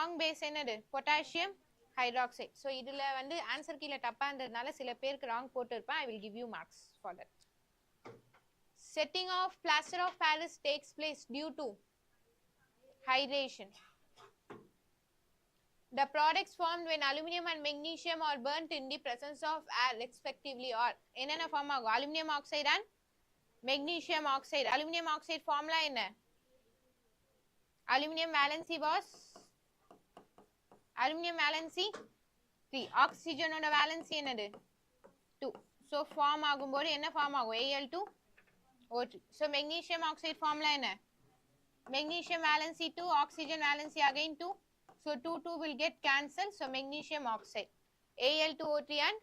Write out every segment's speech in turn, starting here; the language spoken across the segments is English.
strong base என்னது potassium hydroxide. So இதுல வந்து ஆன்சர் கீழ தப்பா இருந்ததனால சில பேருக்கு wrong போட்டுருப்பேன். I will give you marks for that. Setting of plaster of Paris takes place due to hydration. The products formed when aluminum and magnesium are burnt in the presence of air respectively are என்னென்ன form ஆகும்? Aluminium oxide and magnesium oxide. Aluminum oxide formula என்ன? Aluminum valency was aluminum valency 3. Oxygen ஓட valency என்னது? 2. So form ஆகும்போது என்ன form ஆகும்? Al2O3. So magnesium oxide formula என்ன? Magnesium valency 2, oxygen valency again 2. So 2 will get cancelled. So magnesium oxide. Al2O3 and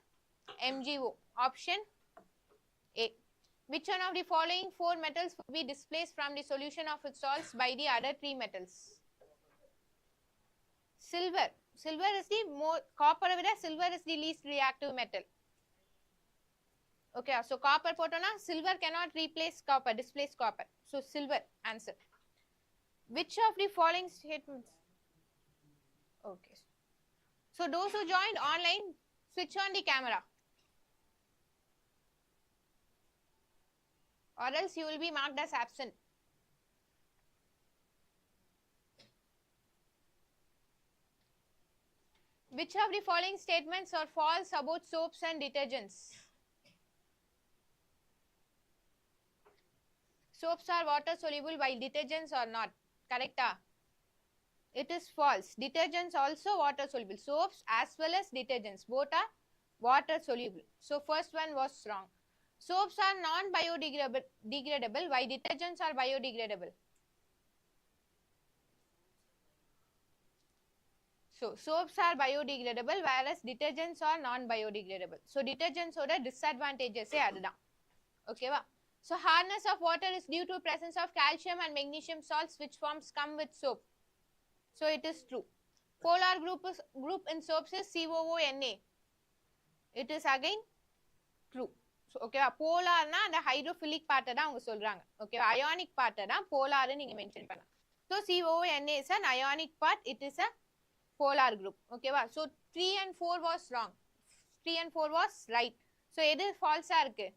MgO. Option A. Which one of the following 4 metals will be displaced from the solution of its salts by the other 3 metals? Silver. Silver is the more, copper vida silver is the least reactive metal. Okay, so copper potona, silver cannot replace copper, displace copper. So silver answer. Which of the following statements? Okay. So those who joined online, switch on the camera. Or else you will be marked as absent. Which of the following statements are false about soaps and detergents? Soaps are water soluble while detergents are not. Correct? It is false. Detergents also water soluble. Soaps as well as detergents both are water soluble. So first one was wrong. Soaps are non-biodegradable while detergents are biodegradable. So soaps are biodegradable whereas detergents are non-biodegradable. So detergents oda disadvantages adudha. Okay va? So hardness of water is due to presence of calcium and magnesium salts which forms come with soap. So it is true. Polar group in soaps is COONA. It is again true. So okay, polar na the hydrophilic part da avanga solranga. Okay, ionic part da polar nu neenga mention panna. So COONA is an ionic part. It is a polar group. Okay va? So 3 and 4 was wrong. 3 and 4 was right. So edu false ah irukku?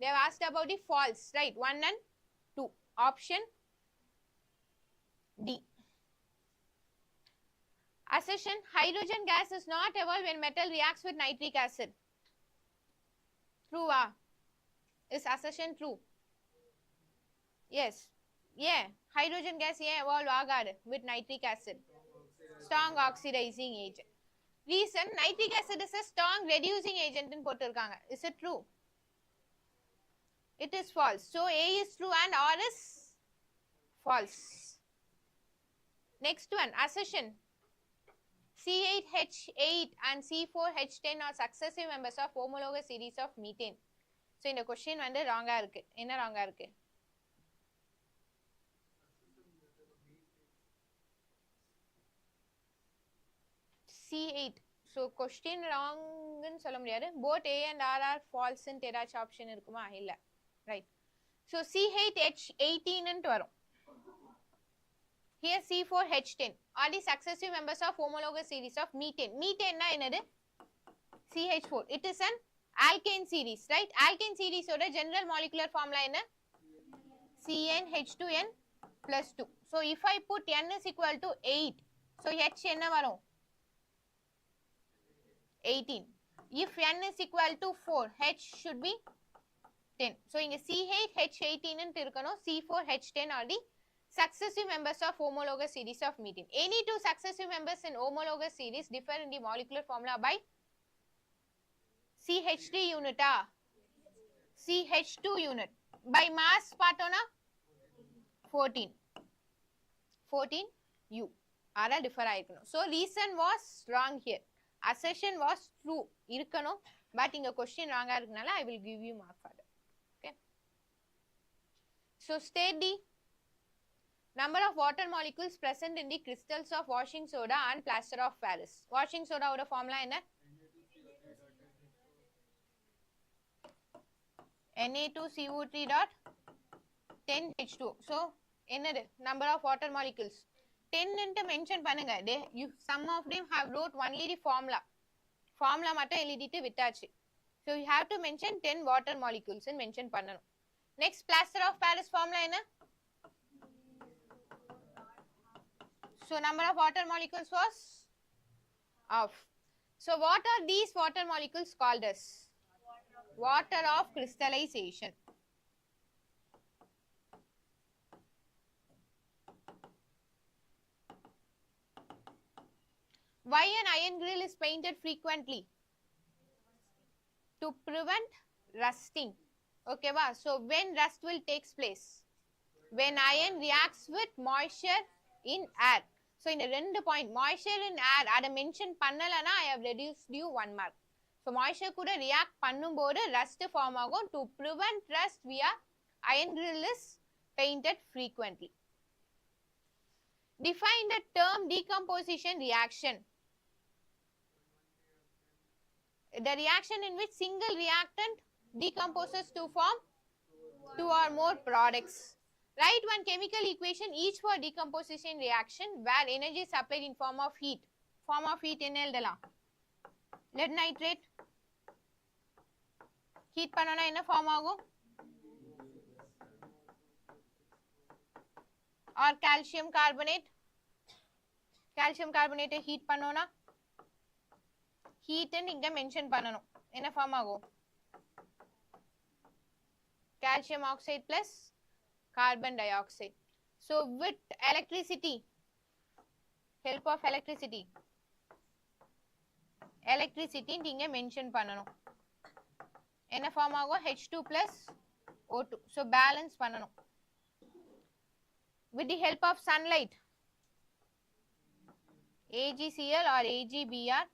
They have asked about the false, right? 1 and 2. Option D. Assertion: hydrogen gas is not evolved when metal reacts with nitric acid. True ah? Is assertion true? Yes. Yeah. Hydrogen gas evolve agadu with nitric acid. Strong oxidizing agent. Reason: nitric acid is a strong reducing agent in potirukanga. Is it true? It is false. So A is true and R is false. Next one, assertion: C8H8 and C4H10 are successive members of homologous series of methane. So in the question வந்து wrong ஆ இருக்கு. என்ன wrong ஆ இருக்கு? C8. So question wrong ன்னு சொல்ல முடியாது. Both A and R are false ன்னு ஏதாச்சும் option இருக்குமா? இல்ல. Right. So C8H18 ன்னு வரும். Here C4H10 are the successive members of homologous series of methane. Methane na enadu? CH4. It is an alkane series, right? Alkane series oda general molecular formula enna? CnH2n plus 2. So if I put n is equal to 8, so H enna varum? 18. If n is equal to 4, H should be 10. So inga C8H18 ன்னு இருக்கணும். C4H10 are the successive members of homologous series of methane. Any two successive members in homologous series differ in the molecular formula by CH3 unit CH2 unit. By mass பார்த்தோம்னா 14 U. ஆரா differ ஆயிருக்கணும். So reason was wrong here. Assertion was true. இருக்கணும். But இங்க question wrong ஆ இருக்கனால I will give you mark for that. Okay. So state the number of water molecules present in the crystals of washing soda and plaster of Paris. Washing soda oda formula enna? Na2CO3.10H2O. So enna number of water molecules 10 ன்ட்டு mention பண்ணுங்க. You some of them have wrote only the formula மட்டும் எழுதிட்டு விட்டாச்சு. So you have to mention 10 water molecules ன்னு mention பண்ணனும். Next plaster of Paris formula என்ன? So number of water molecules was of. So what are these water molecules called as? Water of crystallization. Why an iron grill is painted frequently? To prevent rusting. Okay, wow. So when rust will takes place? When iron reacts with moisture in air. So in the ரெண்டு point, moisture in air, அதை mention பண்ணலனா I have reduced you 1 mark. So moisture கூட react பண்ணும்போது rust form ஆகும். To prevent rust, iron grill is painted frequently. Define the term decomposition reaction. The reaction in which single reactant decomposes to form 2 or more products. Write one chemical equation each for decomposition reaction where energy is supplied in form of heat. Form of heat என்ன எழுதலாம்? Lead nitrate heat பண்ணனா என்ன form ஆகும்? Or calcium carbonate. Calcium carbonate heat பண்ணோனா heat இங்க mention பண்ணனும். என்ன form ஆகும்? Calcium oxide plus carbon dioxide. So with electricity, help of electricity இங்க mention பண்ணனும். என்ன form ஆகும்? H2 plus O2. So balance பண்ணனும். With the help of sunlight, AgCl or AgBr,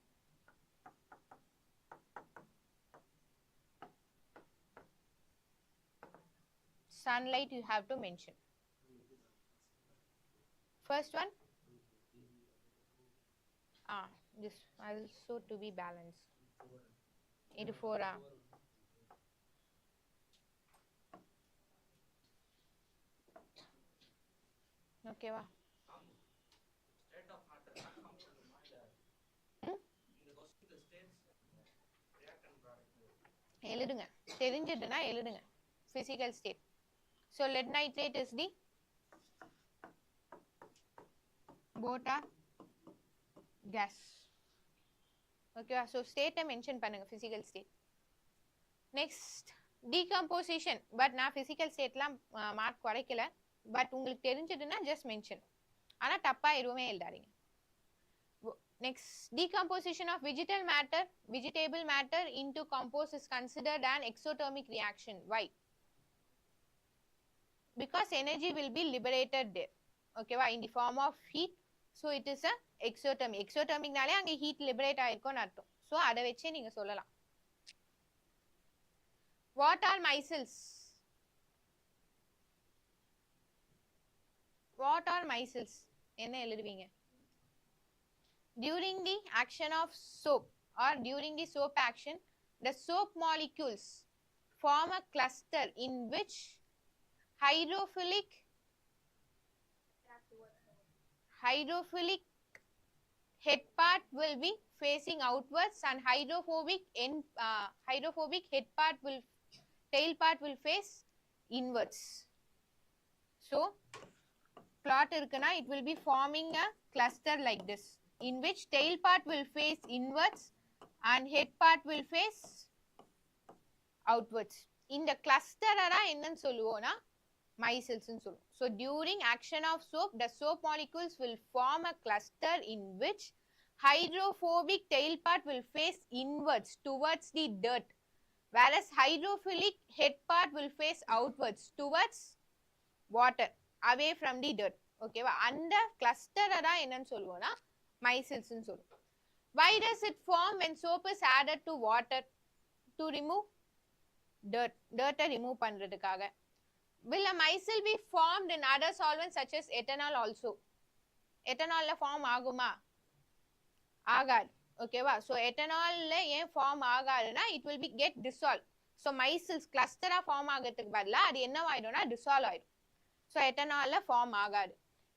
sunlight you have to mention. First one, this also to be balanced. 84. Okay, va. எழுதுங்க. தெரிஞ்சதுனா எழுதுங்க. Physical state. So lead nitrate is the both are gas. Okay, so state mention பண்ணுங்க physical state. Next decomposition. But நான் physical state லாம் mark குறைக்கல. But உங்களுக்கு தெரிஞ்சதுனா just mention. ஆனா தப்பா எதுவுமே எழுதாதீங்க. Next, decomposition of vegetable matter into compost is considered an exothermic reaction. Why? Because energy will be liberated there. Okay, in the form of heat. So it is a exothermic. Exothermic நாலே அங்க heat liberate ஆயிருக்கும்னு அர்த்தம். So அதை வச்சே நீங்க சொல்லலாம். What are micelles? What are micelles? என்ன எழுதுவீங்க? During the action of soap or during the soap action, the soap molecules form a cluster in which hydrophilic head part will be facing outwards and hydrophobic tail part will face inwards. So plot irukana, it will be forming a cluster like this, in which tail part will face inwards and head part will face outwards. In the cluster என்னன்னு சொல்லுவோம்னா micelles ன்னு சொல்லுவோம். So during action of soap, the soap molecules will form a cluster in which hydrophobic tail part will face inwards towards the dirt, whereas hydrophilic head part will face outwards towards water, away from the dirt. Okay va? அந்த cluster என்னன்னு சொல்லுவோம்னா micelles ன்னு சொல்லுவோம். Why does it form when soap is added to water? To remove dirt remove பண்றதுக்காக. Will a micelle be formed in other solvents such as ethanol also? Ethanol la form ஆகுமா? ஆகாது. Okay வா? So ethanol ல ஏன் form ஆகாதுன்னா it will be get dissolved. So micelles cluster form ஆகிறதுக்கு பதிலா அது என்னவாயிடும்னா dissolve ஆயிடும். So ethanol ல form ஆகாது.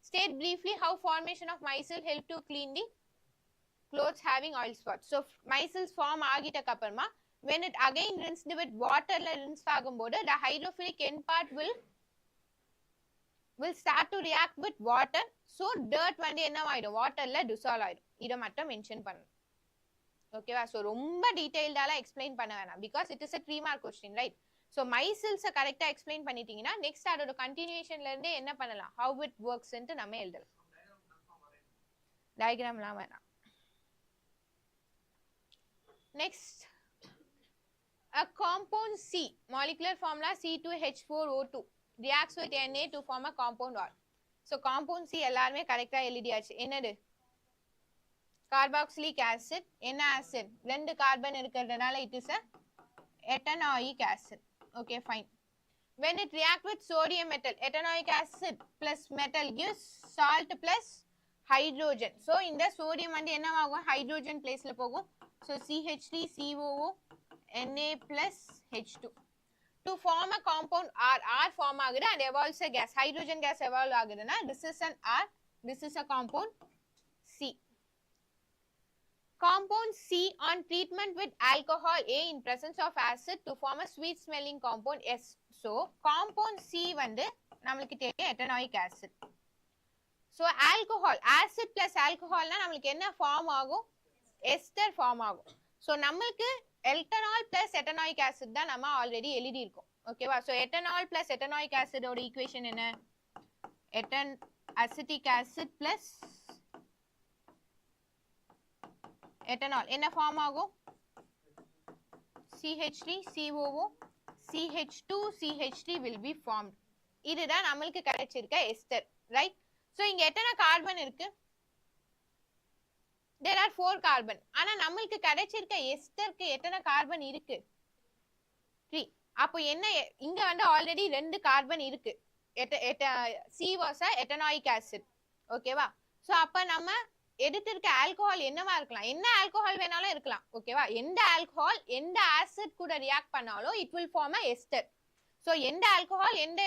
State briefly how formation of micelle help to clean the clothes having oil spots. So micelles form ஆகிட்டக்கு அப்புறமா when it again rinsed with water ல rinse ஆகும்போது the hydrophilic end part will start to react with water. So dirt வந்து என்ன ஆயிடும் வாட்டர்ல dissolve ஆயிடும். இத மட்டும் மென்ஷன் பண்ணணும். ஓகேவா? so ரொம்ப டீடைல்டால எக்ஸ்பிளைன் பண்ண வேணாம் because it is a 3 mark question, right? so micelles கரெக்ட்டா எக்ஸ்பிளைன் பண்ணிட்டீங்கன்னா நெக்ஸ்ட் அதோட கண்டினியூஷன்ல இருந்து என்ன பண்ணலாம் how it works ன்னு நம்ம எழுதலாம். டயகிராம்லாம் வேணாம். Next, a compound C, molecular formula C2H4O2 reacts with Na to form a compound R. So compound C எல்லாருமே கரெக்ட்டா எழுதியாச்சு. என்னது? Carboxylic acid. என்ன acid? ரெண்டு கார்பன் இருக்கிறதுனால it is a ethanoic acid. Okay, fine. When it react with sodium metal, ethanoic acid plus metal gives salt plus hydrogen. So இந்த sodium வந்து என்ன ஆகும்? hydrogen placeல போகும். So CH3COO Na plus H2 to form a compound R form ஆகுது and evolves a gas. Hydrogen gas evolve ஆகுதுன்னா this is an R, this is a compound C. Compound C on treatment with alcohol A in presence of acid to form a sweet smelling compound S. So compound C வந்து நம்மளுக்கு தெரியும் ethanoic acid. So alcohol, acid plus alcohol னா நம்மளுக்கு என்ன form ஆகும்? ester form ஆகும். so நமக்கு ethanol plus ethanoic acid தான் நம்ம ஆல்ரெடி எழுதி இருக்கோம். ஓகேவா? so ethanol plus ethanoic acid ஓட ஈக்குவேஷன் என்ன? acetic acid plus ethanol என்ன ஃபார்ம் ஆகும்? CH3COO CH2CH3 will be formed. இதுதான் நமக்கு கிடைச்சிருக்க எஸ்டர், ரைட்? so இங்க எத்தனை கார்பன் இருக்கு? there are 4 carbon. ஆனா நமக்கு கிடைச்சிருக்க எஸ்டருக்கு எத்தனை கார்பன் இருக்கு? 3. அப்போ என்ன இங்க வந்து ஆல்ரெடி 2 கார்பன் இருக்கு. C was a ethanoic acid. ஓகேவா? சோ அப்ப நம்ம எடுத்திருக்க ஆல்கஹால் என்னவா இருக்கலாம்? என்ன ஆல்கஹால் வேணாலும் இருக்கலாம். ஓகேவா? எந்த ஆல்கஹால் எந்த ஆசிட் கூட ரியாக்ட் பண்ணாலும் it will form a ester. So எந்த ஆல்கஹால் எந்த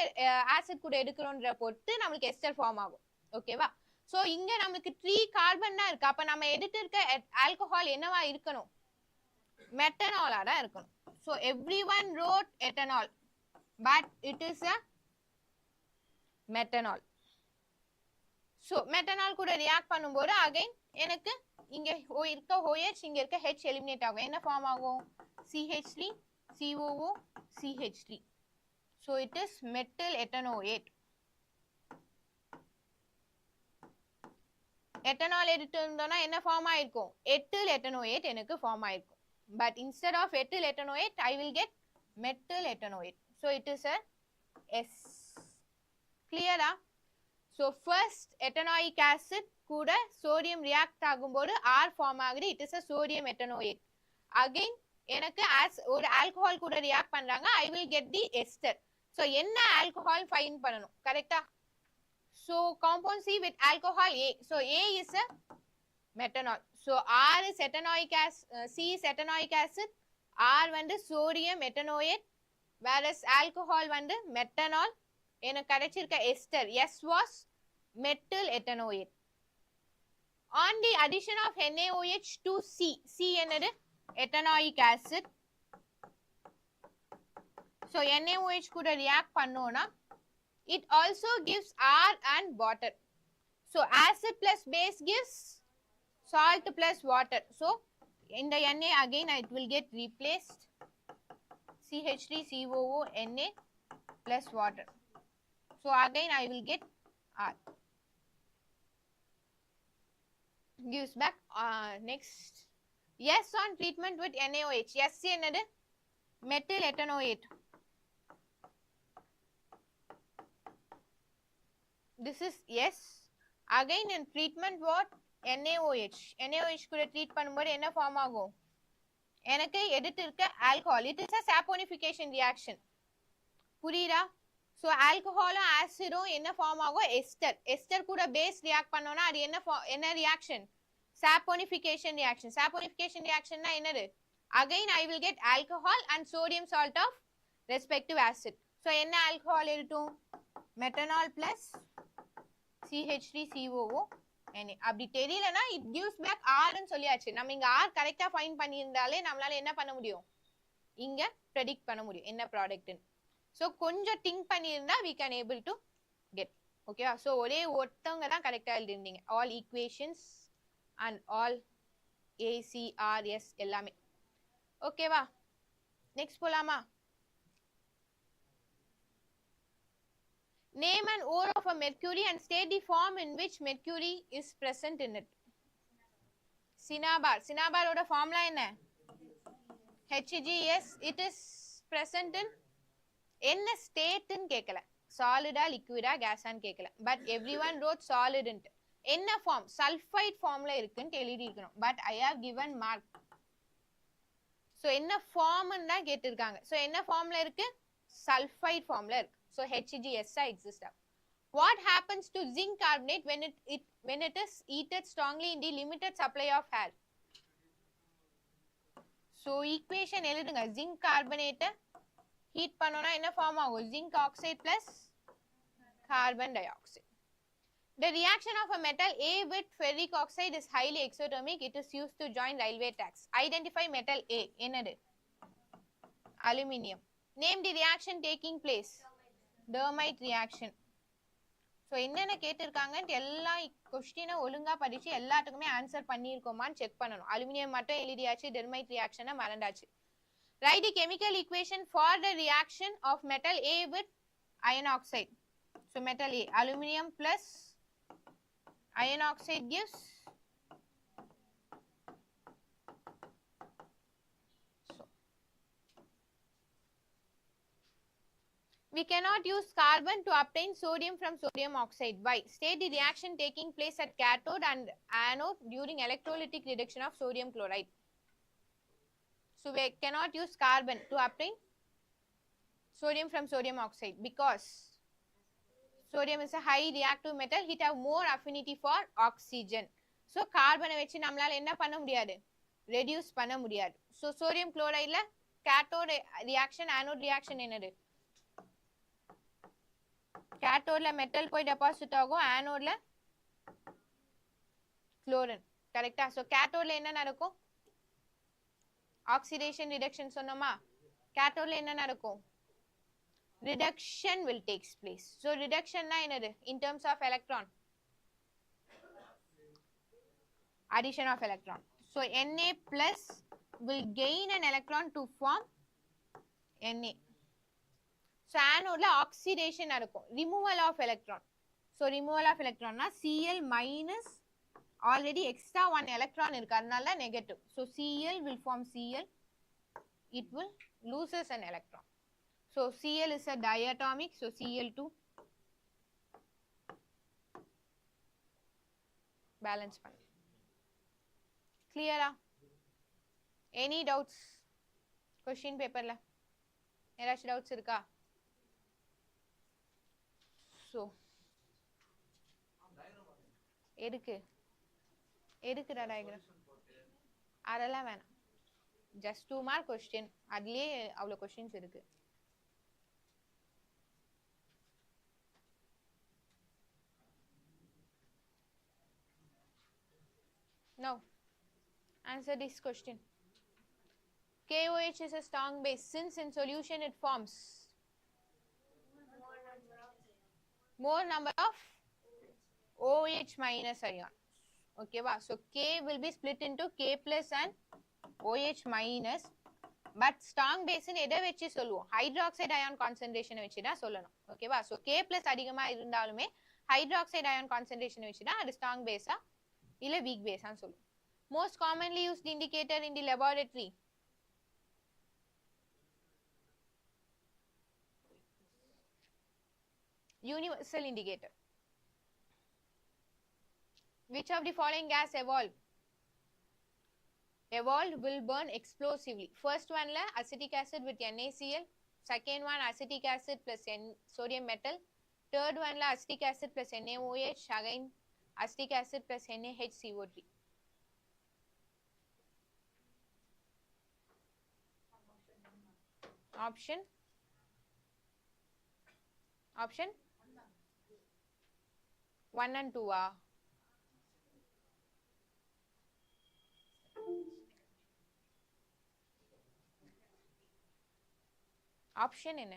ஆசிட் கூட எடுக்கறோம்ன்ற பொறுத்து நமக்கு எஸ்டர் ஃபார்ம் ஆகும். ஓகேவா? so இங்க நமக்கு 3 கார்பன் தான் இருக்கு. அப்ப நம்ம எடுத்திருக்க ஆல்கஹால் என்னவா இருக்கணும்? மெட்டனாலா தான் இருக்கணும். so everyone wrote ethanol but it is a methanol. so methanol கூட ரியாக்ட் பண்ணும்போது again எனக்கு இங்க இருக்க OH இங்க இருக்க H எலிமினேட் ஆகும். என்ன ஃபார்ம் ஆகும்? CH3 COO CH3. so it is methyl ethanoate. ethanol எடுத்துட்டோம்னா என்ன ஃபார்ம் ஆயிருக்கும்? ethyl ethanoate எனக்கு ஃபார்ம் ஆயிருக்கும். but instead of ethyl ethanoate I will get methyl ethanoate. so it is a S. clear ah? so first ethanoic acid கூட sodium react ஆகும்போது R form ஆகுது. it is a sodium ethanoate. again எனக்கு ஒரு alcohol கூட react பண்றாங்க. I will get the ester. so என்ன alcohol find பண்ணனும்? கரெக்ட்டா? so compound C with alcohol A. so A is a methanol. so R is ethanoic acid, C is ethanoic acid, R வந்து sodium ethanoate, whereas alcohol வந்து methanol. எனக்கு கிடைச்சிருக்க ester S was methyl ethanoate. on the addition of NaOH to C, C என்னது? ethanoic acid. so NaOH கூட react பண்ணோம்னா it also gives R and water. so acid plus base gives salt plus water. so in the Na again it will get replaced CH3COO Na plus water. so again I will get R. gives back next yes on treatment with NaOH. yes என்னது? methyl ethanoate. this is yes. again in treatment what? NaOH. NaOH கூட treat பண்ணும்போது என்ன form ஆகும்? எனக்கு எடுத்திருக்க alcohol it is a saponification reaction. புரியுதா? so ஆல்கஹாலும் ஆசிடும் என்ன form ஆகும்? எஸ்டர். எஸ்டர் கூட பேஸ் ரியாக்ட் பண்ணோம்னா அது என்ன reaction? saponification reaction. saponification reaction னா என்னது? again I will get alcohol and sodium salt of respective acid. so என்ன ஆல்கஹால் இருக்கும்? methanol plus CH3COO Na. அப்படி தெரியலனா it gives back R ன்னு சொல்லியாச்சு. நம்ம இங்க R கரெக்ட்டா ஃபைண்ட் பண்ணியிருந்தாலே நம்மளால என்ன பண்ண முடியும், இங்க predict பண்ண முடியும் என்ன ப்ராடக்ட். சோ கொஞ்சம் திங்க் பண்ணியிருந்தா we can able to get. ஓகேவா? சோ ஒரே ஒருத்தவங்க தான் கரெக்ட்டா எழுதிருந்தீங்க. all equations and all ACRS எல்லாமே. ஓகேவா? நெக்ஸ்ட் போலாமா? Name an ore of a mercury and state the form in which mercury is present in it. Cinnabar. Cinnabar oda formula enna? HgS. It is present in enna state nu kekala. Solid ah, liquid ah, gas ah nu kekala. But everyone wrote solid int. Enna form? Sulfide form la irukku nu elidirikanum. But I have given mark. So enna form nu da ketirukanga. So enna form la irukku? Sulfide form la irukku. So HgS exists. What happens to zinc carbonate when it is heated strongly in the limited supply of air? So equation எழுதுங்க. zinc carbonate heat பண்ணோம்னா என்ன form ஆகும்? zinc oxide plus carbon dioxide. The reaction of a metal A with ferric oxide is highly exothermic. It is used to join railway tracks. Identify metal A. என்னது? Aluminium. Name the reaction taking place. Dermite reaction. So என்னென்ன கேட்டிருக்காங்கன்னு எல்லா question ஒழுங்கா படிச்சு எல்லாத்துக்குமே answer பண்ணிருக்கோமான்னு check பண்ணனும். Aluminium மட்டும் எழுதியாச்சு, termite ரியாக்ஷனை மறந்தாச்சு. Write the chemical equation for the reaction of metal A with iron oxide. So metal A, aluminium plus iron oxide gives we cannot use carbon to obtain sodium from sodium oxide. Why? State the reaction taking place at cathode and anode during electrolytic reduction of sodium chloride. So we cannot use carbon to obtain sodium from sodium oxide because sodium is a high reactive metal. It have more affinity for oxygen. So carbon வெச்சு நம்மளால என்ன பண்ண முடியாது? Reduce பண்ண முடியாது. So sodium chloride la cathode reaction, anode reaction என்னது? cathode la metal போய் deposit ஆகும், anode la chlorine. கரெக்ட்டா? So cathode la என்ன நடக்கும்? Oxidation reduction சொன்னோமா? cathode la என்ன நடக்கும்? Reduction will takes place. So reduction na என்னது? In terms of electron. Addition of electron. So Na plus will gain an electron to form Na. So anode la oxidation நடக்கும், removal of electron. So removal of electron na Cl minus already extra one electron இருக்கு, அதனால negative. So Cl will form Cl, it will loses an electron. So Cl is a diatomic, so Cl2 balance பண்ணு. Clear ah? Any doubts? Question paper la ஏதாச்சும் doubts இருக்கா? So எதுக்குடா diagram? அதெல்லாம் வேணாம். Just 2 mark question. அதுலயே அவ்வளவு questions இருக்கு. Now answer this question. KOH is a strong base. Since in solution it forms more number of OH minus ion. Okay va? So K will be split into K plus and OH minus. But strong base in எதை வெச்சு சொல்லுவோம்? hydroxide ion concentration வெச்சு தான் சொல்லணும். Okay va? So K plus அதிகமா இருந்தாலுமே hydroxide ion concentration வெச்சு தான் அது strong base ஆ இல்ல weak base ஆன்னு சொல்லுவோம். Most commonly used indicator in the laboratory. Universal indicator. Which of the following gas evolved? Evolved will burn explosively. First one la acetic acid with NaCl. Second one acetic acid plus sodium metal. Third one la acetic acid plus NaOH. Again acetic acid plus NaHCO3. Option 1. 1 and 2 option என்ன?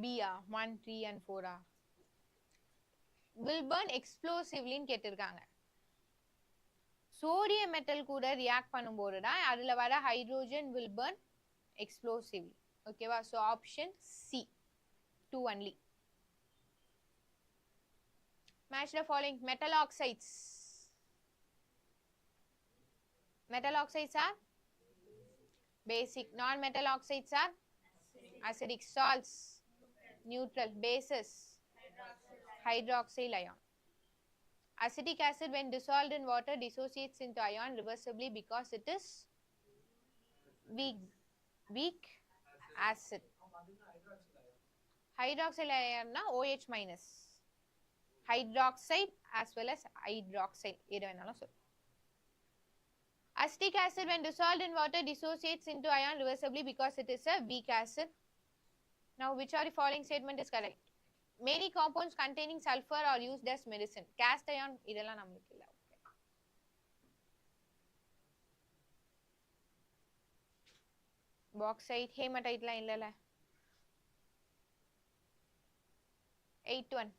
B 1 3 and 4 will burn explosively ன்னு கேட்டிருக்காங்க. Sodium metal கூட react பண்ணும்போது தான் அதுல வர hydrogen will burn explosively. ஓகேவா? so option C 2 only. Match the following. Metal oxides. Metal oxides are basic. Non-metal oxides are acidic. Salts neutral. Bases hydroxyl ion. Acetic acid when dissolved in water dissociates into ion reversibly because it is weak acid. Hydroxyl ion na OH minus. Hydroxide as well as hydroxide. Acetic acid when dissolved in water dissociates into ion reversibly because it is a weak acid. Now which of the following statement is correct? Many compounds containing sulfur are used as medicine. Cast ion idella namakku illa. Bauxite, hematite la illala. 8-1.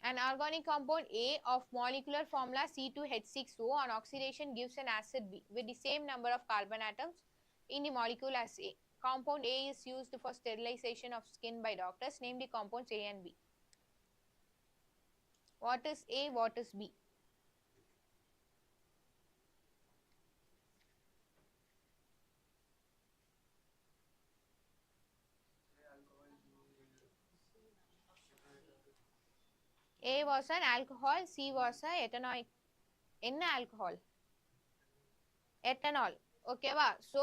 An organic compound A of molecular formula C2H6O on oxidation gives an acid B with the same number of carbon atoms in the molecule as A. Compound A is used for sterilization of skin by doctors. Name the compounds A and B. What is A? What is B? A was an alcohol, C was a ethanol. Enna alcohol? Ethanol. Okay va? So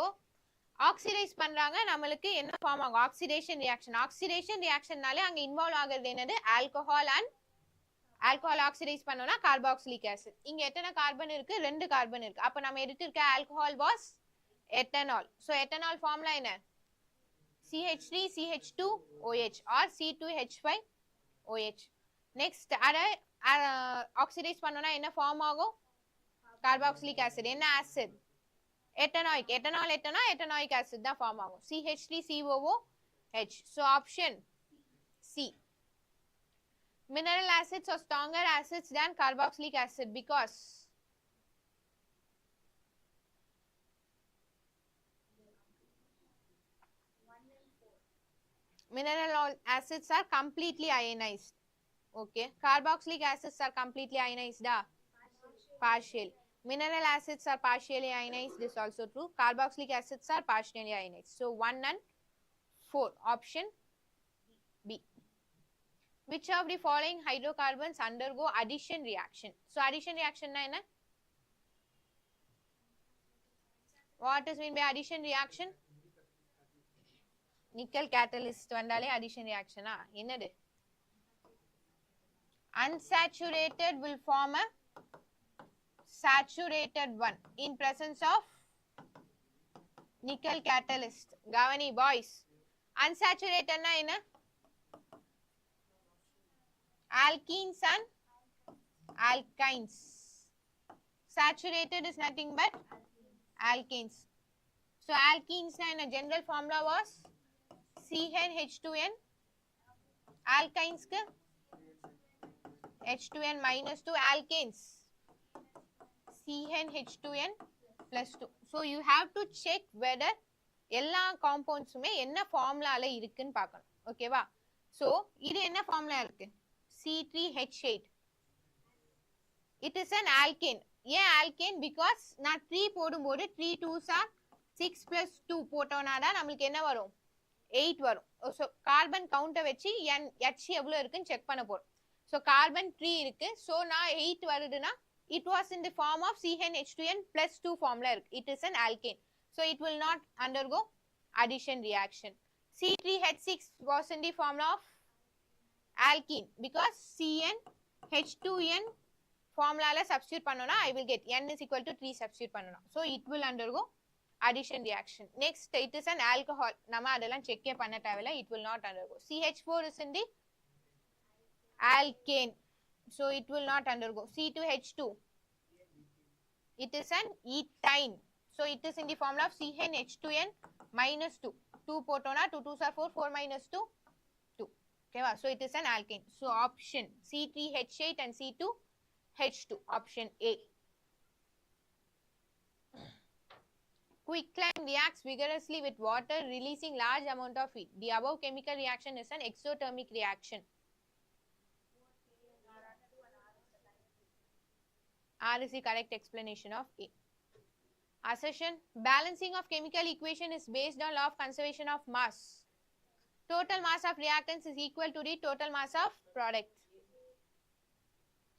oxidize பண்றாங்க நமக்கு என்ன form ஆகும்? Oxidation reaction. Oxidation ரியாக்ஷன்னாலே அங்க involve ஆகிறது என்னது? Alcohol and alcohol oxidise பண்ணோம்னா carboxylic acid. இங்க எத்தனை கார்பன் இருக்கு? 2 கார்பன் இருக்கு. அப்ப நம்ம எடுத்திருக்க alcohol was ethanol. So ethanol formula என்ன? CH3CH2OH or C2H5OH. நெக்ஸ்ட் அத ஆக்சிடைஸ் பண்ணோம்னா என்ன ஃபார்ம் ஆகும்? Carboxylic acid. என்ன acid? etanoic. ethanol etanoic acid தான் ஃபார்ம் ஆகும். CH3COOH. so option C. Mineral acids are stronger acids than carboxylic acid because mineral acids are completely ionized. Okay, carboxylic acids are completely ionized. Partial. Mineral acids are partially ionized. This is also true. Carboxylic acids are partially ionized. So 1 and 4. Option B. Which of the following hydrocarbons undergo addition reaction? So addition reaction na enna? What is mean by addition reaction? Nickel catalyst vandale addition reaction ah. Enadu? Unsaturated will form a saturated one in presence of nickel catalyst. Gavani boys. Unsaturated na enna? Alkenes and alkynes. Saturated is nothing but alkenes. So alkenes na enna? General formula was CnH2n. Alkynes ka H2n minus 2. Alkanes CnH2n plus 2. So you have to check whether எல்லா காம்பவுண்ட்ஸுமே என்ன ஃபார்முலால இருக்குன்னு பார்க்கணும். ஓகேவா? So இது என்ன formula இருக்கு? C3H8. It is an alkane. ஏன் alkane? Because நான் 3 போடும்போது 3 2s are 6 plus 2 போட்டோம்னா தான் நமக்கு என்ன வரும்? 8 வரும். சோ கார்பன் கவுண்ட வச்சு H எவ்வளவு இருக்குன்னு செக் பண்ண போறோம். So carbon 3 இருக்கு. So நான் 8 வருதுன்னா it was in the form of CnH2n plus 2 formula இருக்கு. It is an alkane. So it will not undergo addition reaction. C3H6 was in the formula of alkene because CnH2n formula la substitute பண்ணோம்னா I will get n is equal to 3 substitute பண்ணனும். So it will undergo addition reaction. Next, it is an alcohol. Nama adalam check panna thevilla, it will not undergo. CH4 is in the alkane, so it will not undergo. C2H2, it is an ethyne, so it is in the formula of CnH2n minus 2. 2 protona, 2 2s are 4, 4 minus 2, 2. Okay, so it is an alkane. So option C3H8 and C2H2, option A. Quicklime reacts vigorously with water, releasing large amount of heat. The above chemical reaction is an exothermic reaction. R is the correct explanation of A. Assertion: balancing of chemical equation is based on law of conservation of mass. Total mass of reactants is equal to the total mass of product.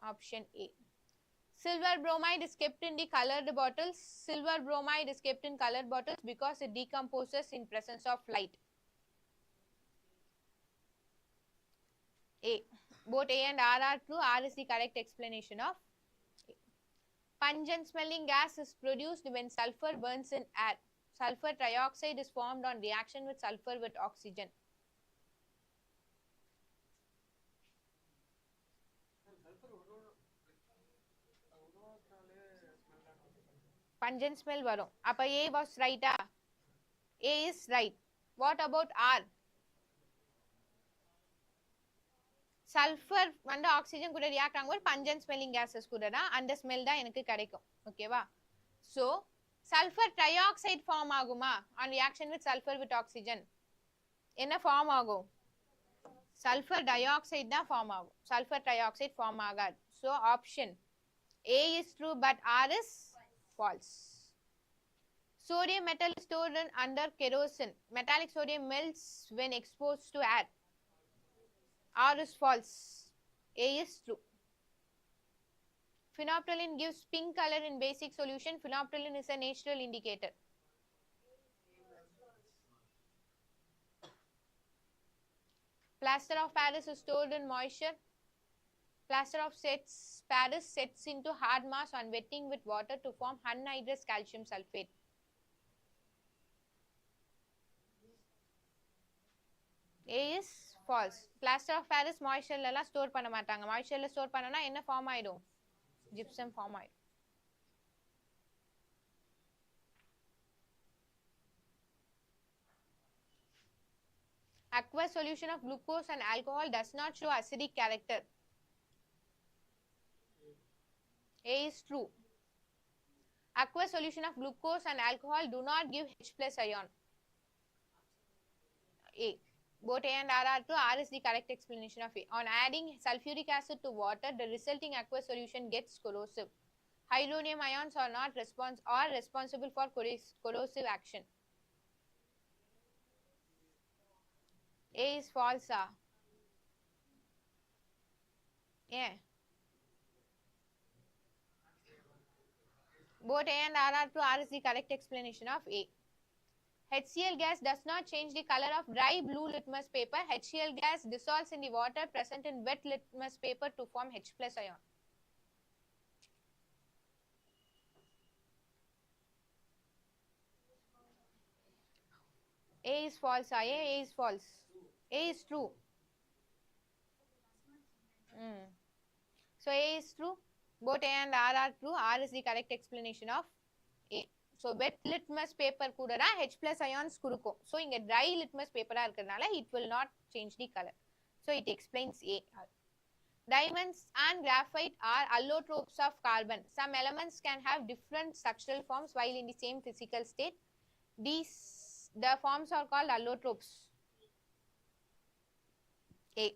Option A. Silver bromide is kept in the colored bottles. Silver bromide is kept in colored bottles because it decomposes in presence of light. A. Both A and R are true. R is the correct explanation of A. Pungent smelling gas is produced when sulfur burns in air. Sulfur trioxide is formed on reaction with sulfur with oxygen. Pungent smell varum. Appa A was right. A is right. What about R? Sulfur and oxygen could react with pungent smelling gases and the smell da enakku kadaikum. Okay va? So sulfur trioxide form aguma on reaction with sulfur with oxygen. Enna form agum? Sulfur dioxide da form agum. Sulfur trioxide form agad. So option A is true but R is false. Sodium metal is stored under kerosene. Metallic sodium melts when exposed to air. R is false. A is true. Phenolphthalein gives pink color in basic solution. Phenolphthalein is a natural indicator. Plaster of Paris is stored in moisture. Plaster of Paris sets into hard mass on wetting with water to form anhydrous calcium sulfate. A is false. Plaster of Paris moisture la store panna matanga. Moisture la store panna enna form aidum? Gypsum form aidum. Aqueous solution of glucose and alcohol does not show acidic character. A is true. Aqueous solution of glucose and alcohol do not give H plus ion. A. Both A and R are true. R is the correct explanation of A. On adding sulfuric acid to water, the resulting aqueous solution gets corrosive. Hydronium ions are not responsible for corrosive action. A is false. Yeah. Both A and R are true. R is the correct explanation of A. HCl gas does not change the color of dry blue litmus paper. HCl gas dissolves in the water present in wet litmus paper to form H plus ion. A is false. A is false. A is true. So A is true. Both A and R are true. R is the correct explanation of A. So wet litmus paper kuda H plus ions kudukum. So inga dry litmus paper it will not change the color. So it explains A. Diamonds and graphite are allotropes of carbon. Some elements can have different structural forms while in the same physical state. The forms are called allotropes. A.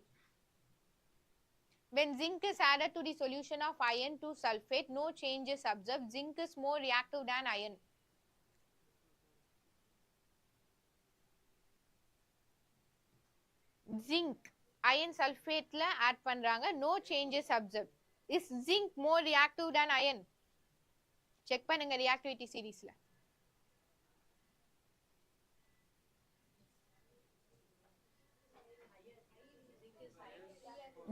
When zinc is added to the solution of iron 2 sulfate, no change is observed. Zinc is more reactive than iron. Zinc, iron sulfate la add pandranga, no change is observed. Is zinc more reactive than iron? Check pannunga reactivity series la.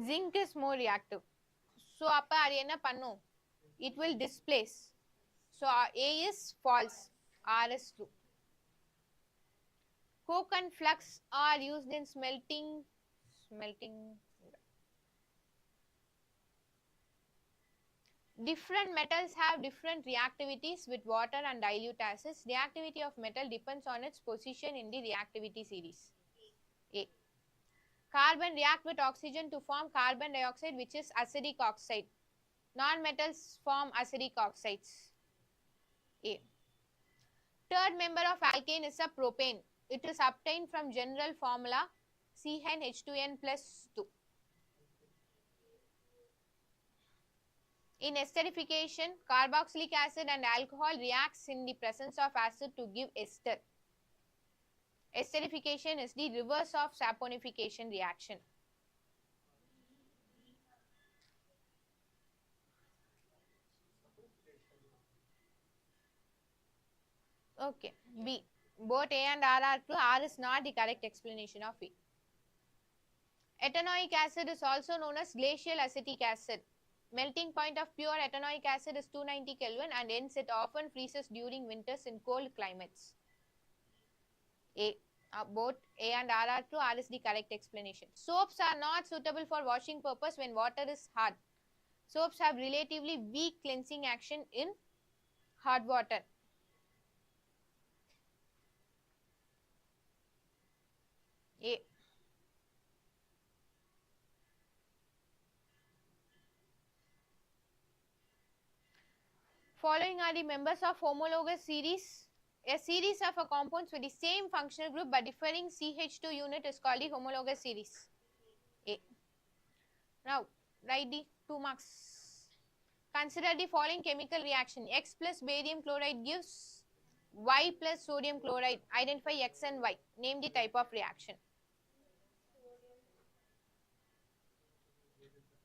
Zinc is more reactive. So appa adu enna pannum? It will displace. So A is false. R is true. Coke and flux are used in smelting. Different metals have different reactivities with water and dilute acids. Reactivity of metal depends on its position in the reactivity series. A. Carbon react with oxygen to form carbon dioxide, which is acidic oxide. Non-metals form acidic oxides. A. Third member of alkane is a propane. It is obtained from general formula CnH2n plus 2. In esterification, carboxylic acid and alcohol reacts in the presence of acid to give ester. Esterification is the reverse of saponification reaction. Okay. B. Both A and R are true. R is not the correct explanation of A. Ethanoic acid is also known as glacial acetic acid. Melting point of pure ethanoic acid is 290 Kelvin and hence it often freezes during winters in cold climates. A. Both A and R are true. R is the correct explanation. Soaps are not suitable for washing purpose when water is hard. Soaps have relatively weak cleansing action in hard water. A. Following are the members of homologous series. A series of compounds with the same functional group but differing CH2 unit is called the homologous series. A. Now, write the 2 marks. Consider the following chemical reaction. X plus barium chloride gives Y plus sodium chloride. Identify X and Y. Name the type of reaction.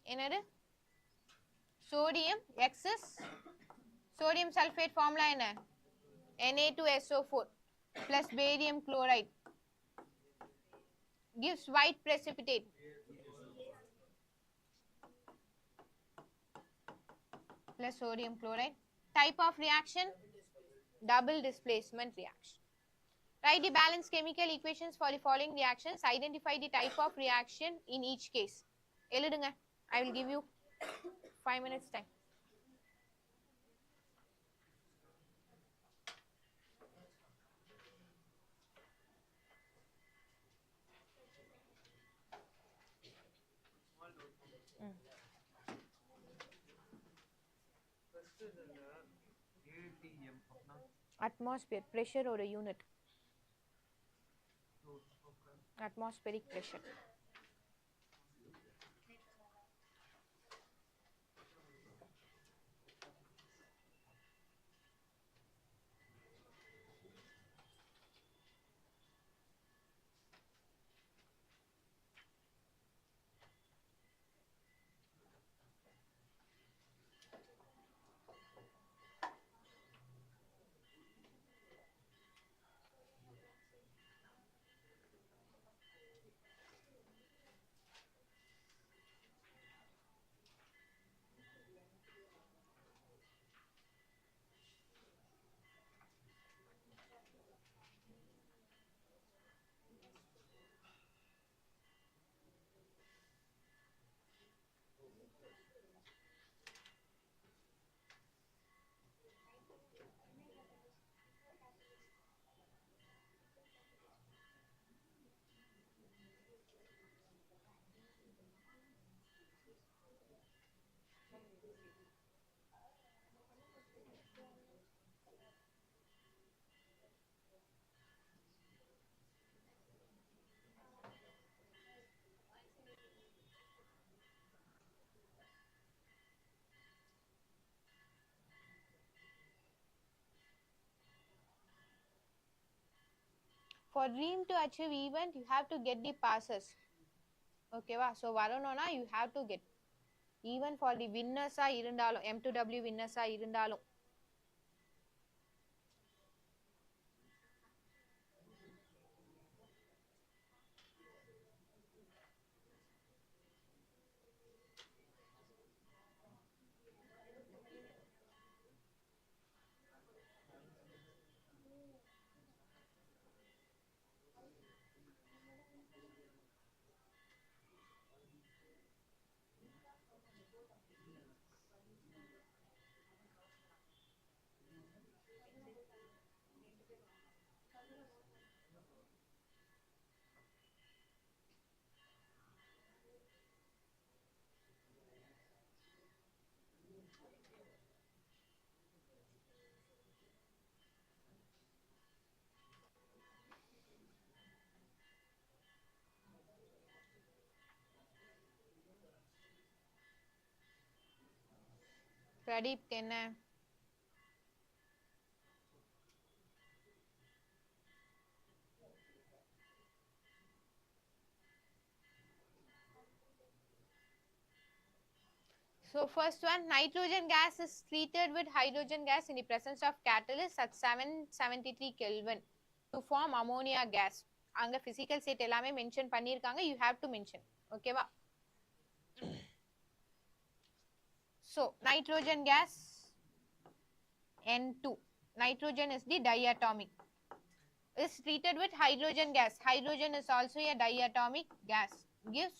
Another? Sodium, X is sodium sulfate formula என்ன? Na2SO4 plus barium chloride gives white precipitate. Plus sodium chloride. Type of reaction? Double displacement reaction. Write the balanced chemical equations for the following reactions. Identify the type of reaction in each case. எழுதுங்க. I will give you 5 minutes time. Atmosphere pressure or a unit. Atmospheric pressure. For dream to achieve event, you have to get the passes. Okay, va? So varanona you have to get. Even for the winners irundalum, M2W winners irundalum. Pradeep என்ன? So first one, nitrogen gas is treated with hydrogen gas in the presence of catalyst at 773 Kelvin to form ammonia gas. அங்க physical state எல்லாமே mention பண்ணிருக்காங்க, you have to mention. Okay வா? So nitrogen gas N2. Nitrogen is the diatomic. Is treated with hydrogen gas. Hydrogen is also a diatomic gas. Gives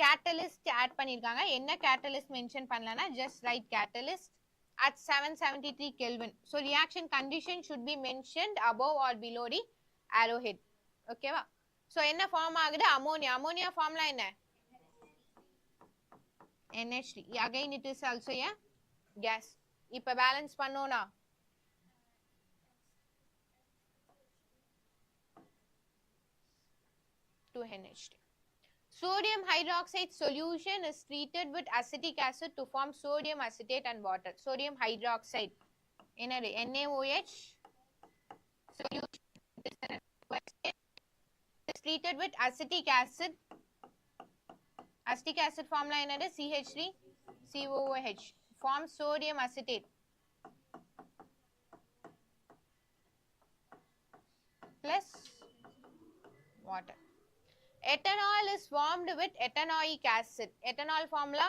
catalyst add பண்ணிருக்காங்க. என்ன catalyst mention பண்ணலனா just write catalyst at 773 Kelvin. So reaction condition should be mentioned above or below the arrowhead. Okay வா? So என்ன form ஆகுது? ammonia. Ammonia formula என்ன? NH3. Again it is also a gas. இப்ப balance பண்ணோனா 2NH3. Sodium hydroxide solution is treated with acetic acid to form sodium acetate and water. Sodium hydroxide என்னது? NaOH solution is treated with acetic acid. Acetic acid formula என்னது? CH3COOH forms sodium acetate plus water. Ethanol is formed with ethanoic acid. Ethanol formula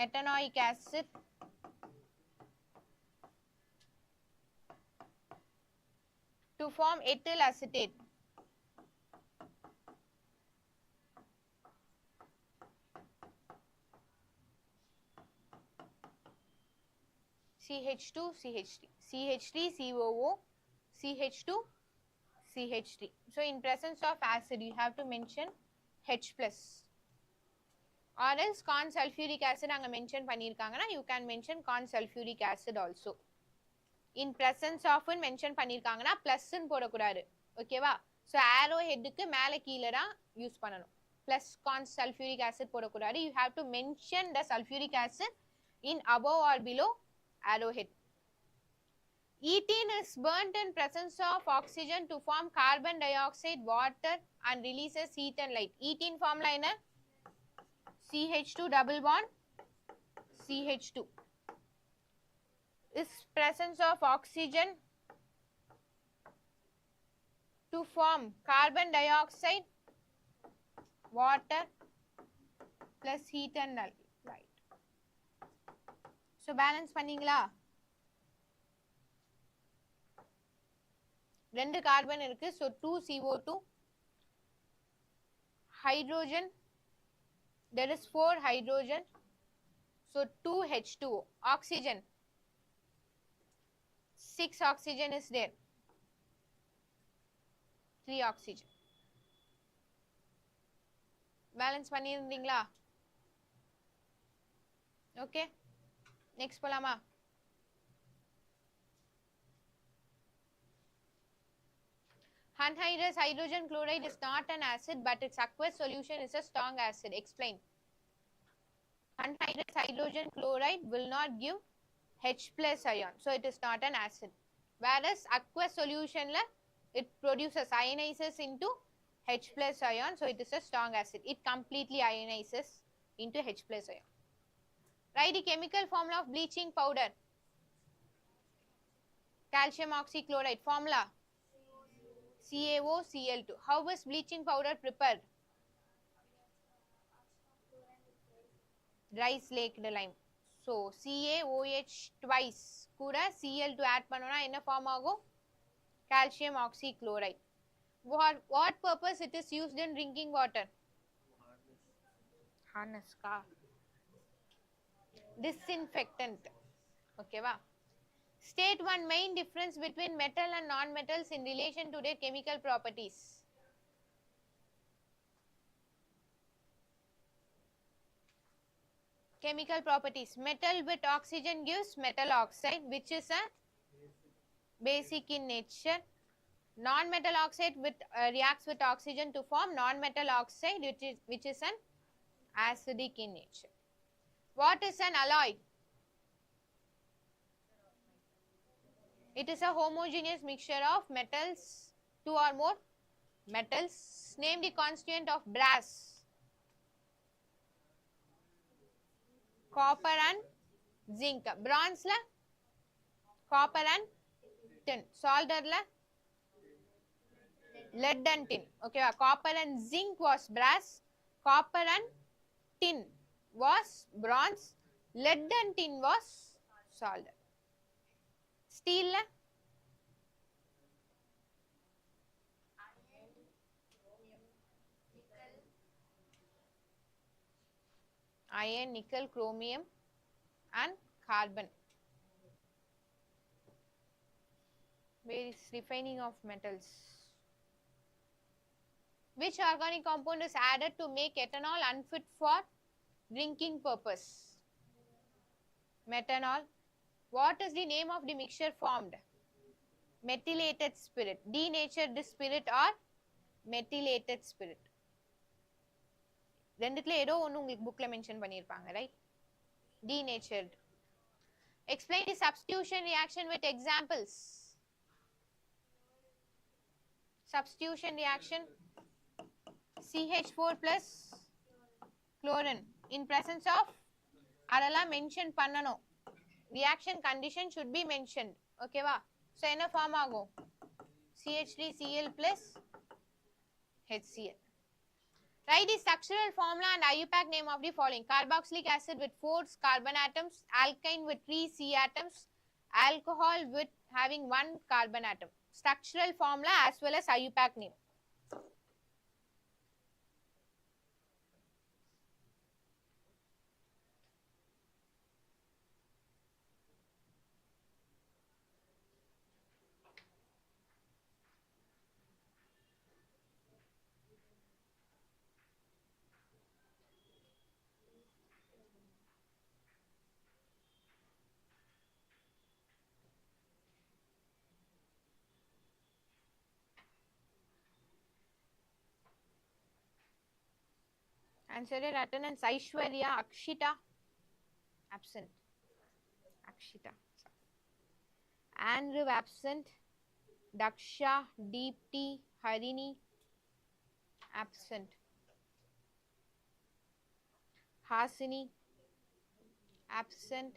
ethanoic acid to form ethyl acetate. CH2 CH3 CH3COO CH2 CH3. So in presence of acid you have to mention H plus or else corn sulfuric acid அங்க mention பண்ணிருக்காங்கன்னா you can mention corn sulfuric acid also. In presence of mention பண்ணிருக்காங்கன்னா plus ன்னு போடக்கூடாது. ஓகேவா? So arrow head க்கு மேல கீழ தான் use பண்ணணும். Plus corn sulfuric acid போடக்கூடாது. You have to mention the sulfuric acid in above or below arrowhead. Ethene is burnt in presence of oxygen to form carbon dioxide, water and releases heat and light. Ethene formula என்ன? CH2 double bond CH2 is presence of oxygen to form carbon dioxide, water plus heat and light. So balance பண்ணீங்களா? ரெண்டு carbon இருக்கு, so 2CO2 hydrogen, there is 4 hydrogen, so 2H2O. Oxygen 6 oxygen is there, 3 oxygen. balance பண்ணிருந்தீங்களா? okay, next போலாமா? Anhydrous hydrogen chloride is not an acid, but its aqueous solution is a strong acid. Explain. Anhydrous hydrogen chloride will not give H plus ion, so it is not an acid. Whereas aqueous solution it produces ionizes into H plus ion, so it is a strong acid. It completely ionizes into H plus ion. Write the chemical formula of bleaching powder. Calcium oxychloride formula CaOCl2. How was bleaching powder prepared? Dry slaked lime. So CaOH twice கூட Cl2 add பண்ணோம்னா என்ன form ஆகும்? Calcium oxychloride. What purpose it is used in drinking water? Harness ka disinfectant. Okay va? State one main difference between metal and non-metals in relation to their chemical properties. Chemical properties. Metal with oxygen gives metal oxide, which is a basic in nature. Non-metal oxide reacts with oxygen to form non-metal oxide, which is an acidic in nature. What is an alloy? It is a homogeneous mixture of metals, two or more metals. Name the constituent of brass. Copper and zinc. Bronze la copper and tin. Solder la lead and tin. Okay, copper and zinc was brass. Copper and tin was bronze. Lead and tin was solder. Steel la iron, nickel, chromium and carbon. Various refining of metals. Which organic compound is added to make ethanol unfit for drinking purpose? Methanol. What is the name of the mixture formed? Methylated spirit. Denatured spirit or methylated spirit. ரெண்டுத்துல ஏதோ ஒன்னு உங்களுக்கு bookல mention பண்ணிருப்பாங்க, right? Denatured. Explain the substitution reaction with examples. Substitution reaction. CH4 plus chlorine in presence of adala mention பண்ணனும். Reaction condition should be mentioned. Okay va? So என்ன form ஆகும்? CH3Cl plus HCl. Write the structural formula and IUPAC name of the following. Carboxylic acid with 4 carbon atoms, alkyne with 3 C atoms, alcohol with having 1 carbon atom. Structural formula as well as IUPAC name. Answer it. Attendance. Aishwarya, Akshita, absent. Akshita. Andrew, absent. Daksha, Deepti, Harini, absent. Hasini, absent.